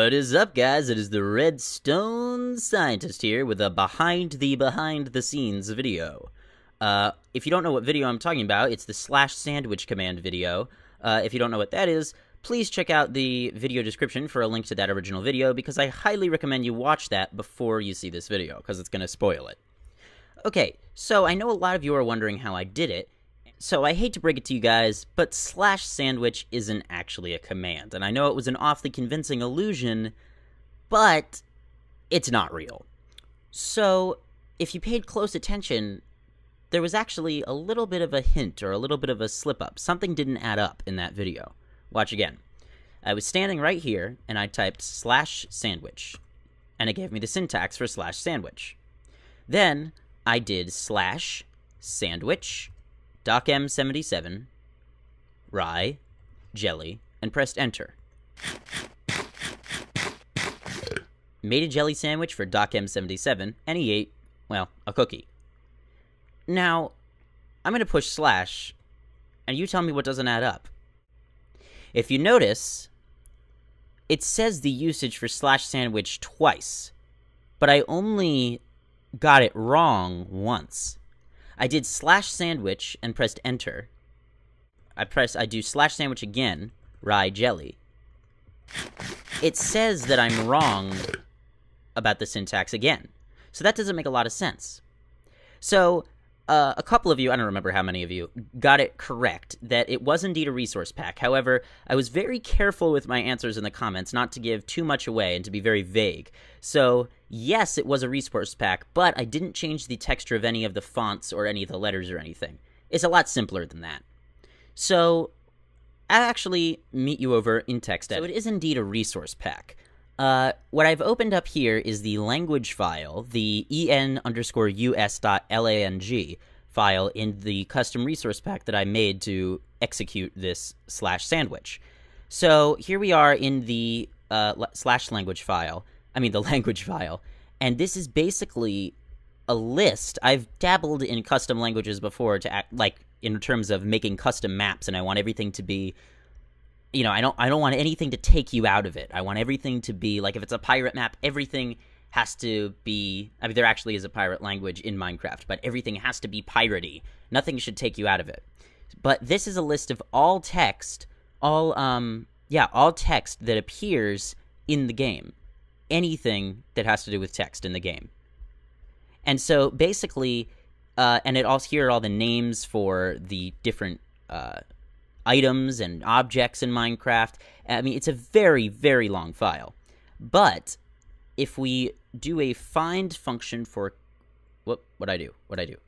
What is up, guys? It is the Redstone Scientist here with a behind-the-scenes video. If you don't know what video I'm talking about, it's the /sandwich command video. If you don't know what that is, please check out the video description for a link to that original video, because I highly recommend you watch that before you see this video, because it's going to spoil it. Okay, so I know a lot of you are wondering how I did it, so I hate to break it to you guys, but /sandwich isn't actually a command, and I know it was an awfully convincing illusion, but it's not real. So, if you paid close attention, there was actually a little bit of a hint, or a little bit of a slip-up. Something didn't add up in that video. Watch again. I was standing right here, and I typed /sandwich, and it gave me the syntax for /sandwich. Then, I did /sandwich, docm77, rye, jelly, and pressed enter. Made a jelly sandwich for docm77, and he ate, well, a cookie. Now, I'm going to push /, and you tell me what doesn't add up. If you notice, it says the usage for /sandwich twice, but I only got it wrong once. I did /sandwich and pressed enter. I do /sandwich again, rye jelly. It says that I'm wrong about the syntax again. So that doesn't make a lot of sense. So, a couple of you, I don't remember how many of you, got it correct, that it was indeed a resource pack. However, I was very careful with my answers in the comments not to give too much away and to be very vague. So, yes, it was a resource pack, but I didn't change the texture of any of the fonts or any of the letters or anything. It's a lot simpler than that. So, I'll actually meet you over in text edit. So it is indeed a resource pack. What I've opened up here is the language file, the en_us.lang file in the custom resource pack that I made to execute this /sandwich. So here we are in the /language file, the language file, and this is basically a list. I've dabbled in custom languages before to act like in terms of making custom maps, and I want everything to be, you know, I don't want anything to take you out of it. I want everything to be, like, if it's a pirate map, everything has to be, there actually is a pirate language in Minecraft, but everything has to be piratey. Nothing should take you out of it. But this is a list of all text, all text that appears in the game. Anything that has to do with text in the game. And so, basically, and it also, here are all the names for the different, items and objects in Minecraft. It's a very, very long file. But if we do a find function for what'd I do?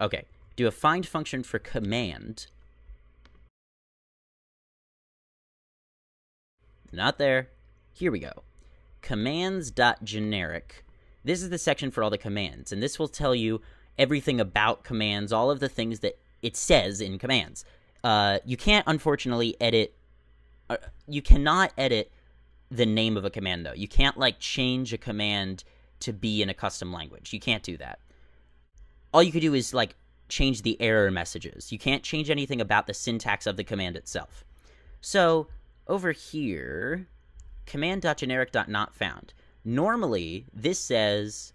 Okay. Do a find function for command. Not there. Here we go. Commands.generic. This is the section for all the commands, and this will tell you everything about commands, all of the things that it says in commands. You can't, unfortunately, edit... you cannot edit the name of a command, though. You can't, like, change a command to be in a custom language. You can't do that. All you could do is, like, change the error messages. You can't change anything about the syntax of the command itself. So, over here, command.generic.notfound. Normally, this says...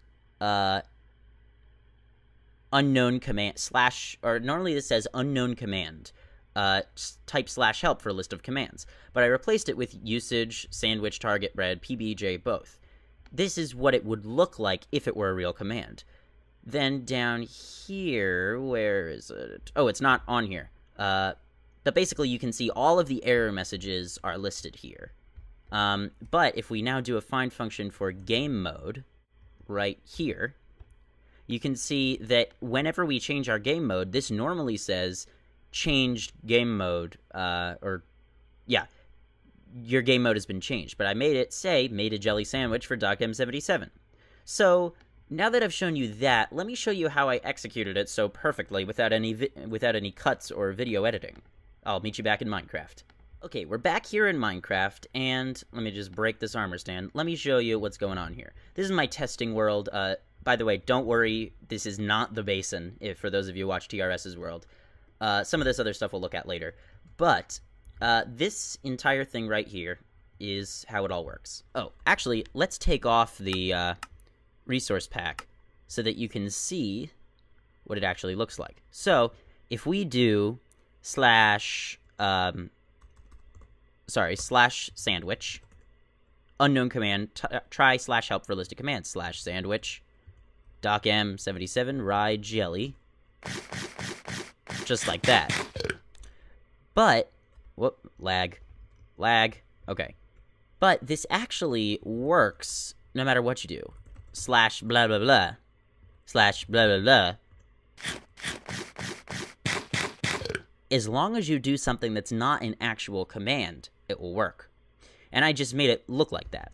unknown command normally this says unknown command. Type /help for a list of commands, but I replaced it with usage, sandwich, target, bread, PBJ, both. This is what it would look like if it were a real command. Then down here, where is it? Oh, it's not on here. But basically you can see all of the error messages are listed here. But if we now do a find function for game mode, right here, you can see that whenever we change our game mode, this normally says changed game mode, your game mode has been changed. But I made it say, made a jelly sandwich for docm77. So, now that I've shown you that, let me show you how I executed it so perfectly without any cuts or video editing. I'll meet you back in Minecraft. Okay, we're back here in Minecraft, and let me just break this armor stand. Let me show you what's going on here. This is my testing world. By the way, don't worry, this is not the basin, for those of you who watch TRS's world. Some of this other stuff we'll look at later. But this entire thing right here is how it all works. Oh, actually, let's take off the resource pack so that you can see what it actually looks like. So, if we do slash sandwich, unknown command, try slash help for list of commands, slash sandwich, docm77, rye jelly, just like that. But, whoop, lag, okay. But this actually works no matter what you do. Slash blah blah blah, slash blah blah blah. As long as you do something that's not an actual command, it will work. And I just made it look like that.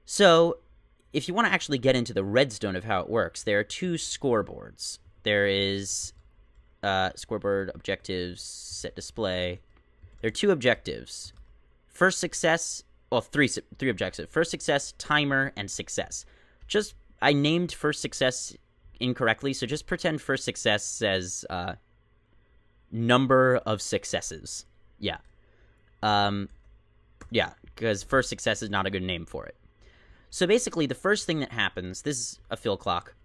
So, if you want to actually get into the redstone of how it works, there are two scoreboards. There is scoreboard, objectives, set display. There are two objectives. First success, well, three objectives. First success, timer, and success. I named first success incorrectly, so just pretend first success says number of successes. Yeah. Yeah, because first success is not a good name for it. So basically, the first thing that happens, this is a fill clock.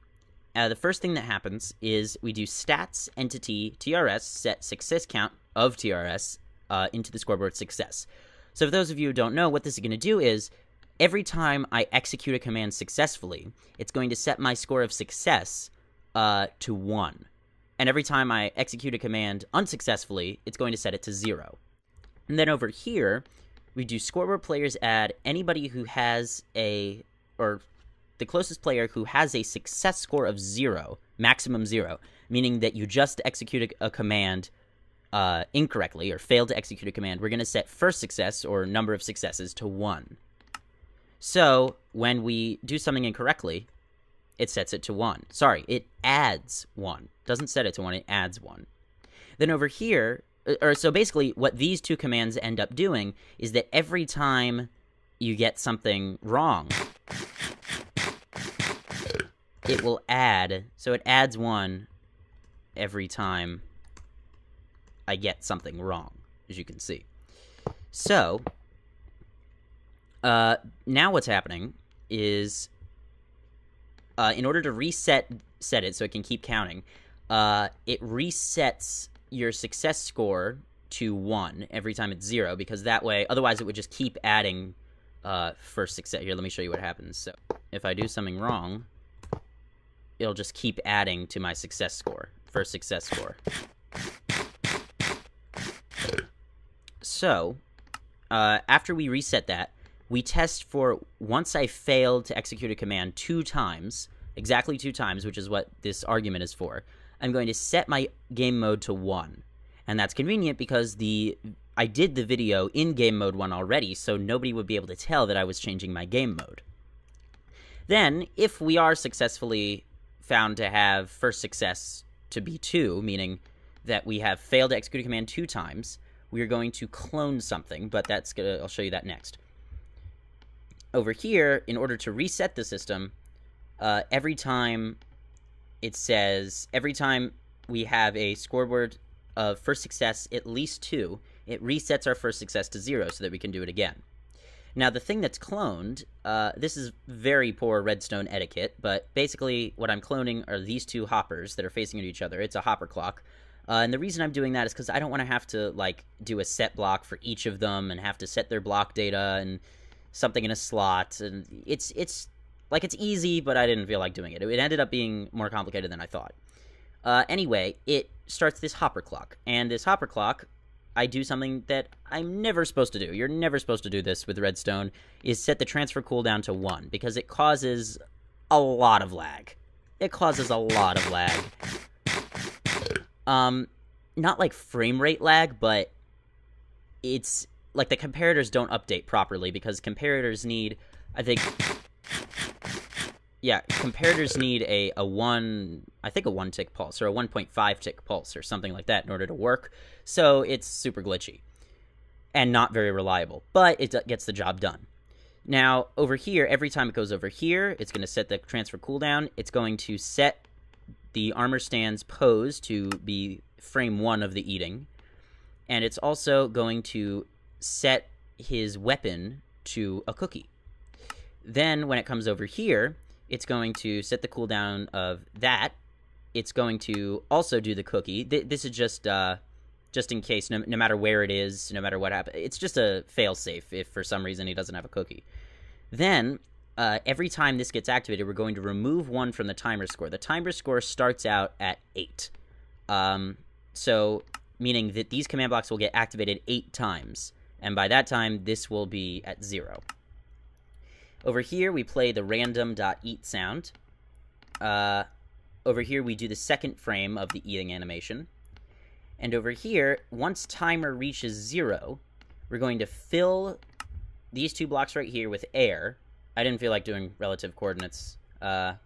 The first thing that happens is we do stats entity TRS set success count of TRS into the scoreboard success. So for those of you who don't know, what this is going to do is every time I execute a command successfully, it's going to set my score of success to 1. And every time I execute a command unsuccessfully, it's going to set it to 0. And then over here, we do scoreboard players add anybody who has or the closest player who has a success score of 0, maximum 0, meaning that you just executed a command incorrectly or failed to execute a command. We're going to set first success or number of successes to 1. So when we do something incorrectly, it sets it to 1. Sorry, it adds 1. Doesn't set it to 1, it adds 1. Then over here, so basically what these two commands end up doing is that every time you get something wrong, it will add, so it adds 1 every time I get something wrong, as you can see. So, now what's happening is, in order to set it so it can keep counting, it resets your success score to 1 every time it's 0, because that way, otherwise it would just keep adding first success. Here, let me show you what happens. So, if I do something wrong, it'll just keep adding to my success score, first success score. So, after we reset that, we test for once I failed to execute a command 2 times, exactly 2 times, which is what this argument is for, I'm going to set my game mode to 1. And that's convenient because I did the video in game mode 1 already, so nobody would be able to tell that I was changing my game mode. Then, if we are successfully found to have first success to be 2, meaning that we have failed to execute a command 2 times, we are going to clone something, but I'll show you that next. Over here, in order to reset the system, every time we have a scoreboard of first success at least 2, it resets our first success to 0 so that we can do it again. Now, the thing that's cloned, this is very poor redstone etiquette, but basically what I'm cloning are these 2 hoppers that are facing into each other. It's a hopper clock. And the reason I'm doing that is because I don't want to have to, like, do a set block for each of them and have to set their block data and something in a slot. And it's easy, but I didn't feel like doing it. It ended up being more complicated than I thought. Anyway, it starts this hopper clock. And this hopper clock, I do something that I'm never supposed to do. You're never supposed to do this with redstone, is set the transfer cooldown to 1, because it causes a lot of lag. It causes a lot of lag. Not like frame rate lag, but it's like the comparators don't update properly because comparators need, I think, yeah, comparators need a 1 tick pulse or a 1.5 tick pulse or something like that in order to work. So it's super glitchy and not very reliable, but it gets the job done. Now, over here, every time it goes over here, it's going to set the transfer cooldown. It's going to set the armor stand's pose to be frame 1 of the eating. And it's also going to set his weapon to a cookie. Then when it comes over here, it's going to set the cooldown of that. It's going to also do the cookie. This is just in case, no matter where it is, no matter what happens. It's just a fail-safe if for some reason he doesn't have a cookie. Then, every time this gets activated, we're going to remove 1 from the timer score. The timer score starts out at 8. So, meaning that these command blocks will get activated 8 times. And by that time, this will be at 0. Over here, we play the random.eat sound. Over here, we do the second frame of the eating animation. And over here, once timer reaches 0, we're going to fill these 2 blocks right here with air. I didn't feel like doing relative coordinates. And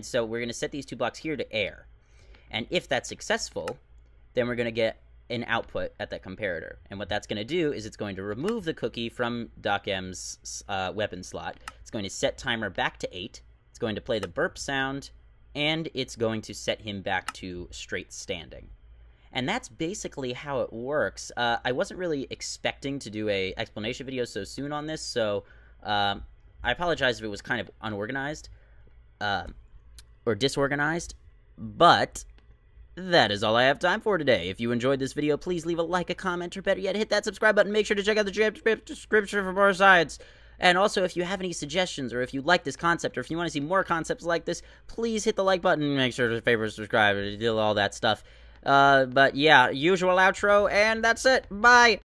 so we're going to set these 2 blocks here to air. And if that's successful, then we're going to get an output at that comparator. And what that's going to do is it's going to remove the cookie from Doc M's weapon slot. It's going to set timer back to 8. It's going to play the burp sound, and it's going to set him back to straight standing. And that's basically how it works. I wasn't really expecting to do a explanation video so soon on this, so I apologize if it was kind of unorganized or disorganized, but that is all I have time for today. If you enjoyed this video, please leave a like, a comment, or better yet, hit that subscribe button. Make sure to check out the description for more sides. And also, if you have any suggestions, or if you like this concept, or if you want to see more concepts like this, please hit the like button. Make sure to favorite, subscribe, and do all that stuff. But yeah, usual outro, and that's it. Bye!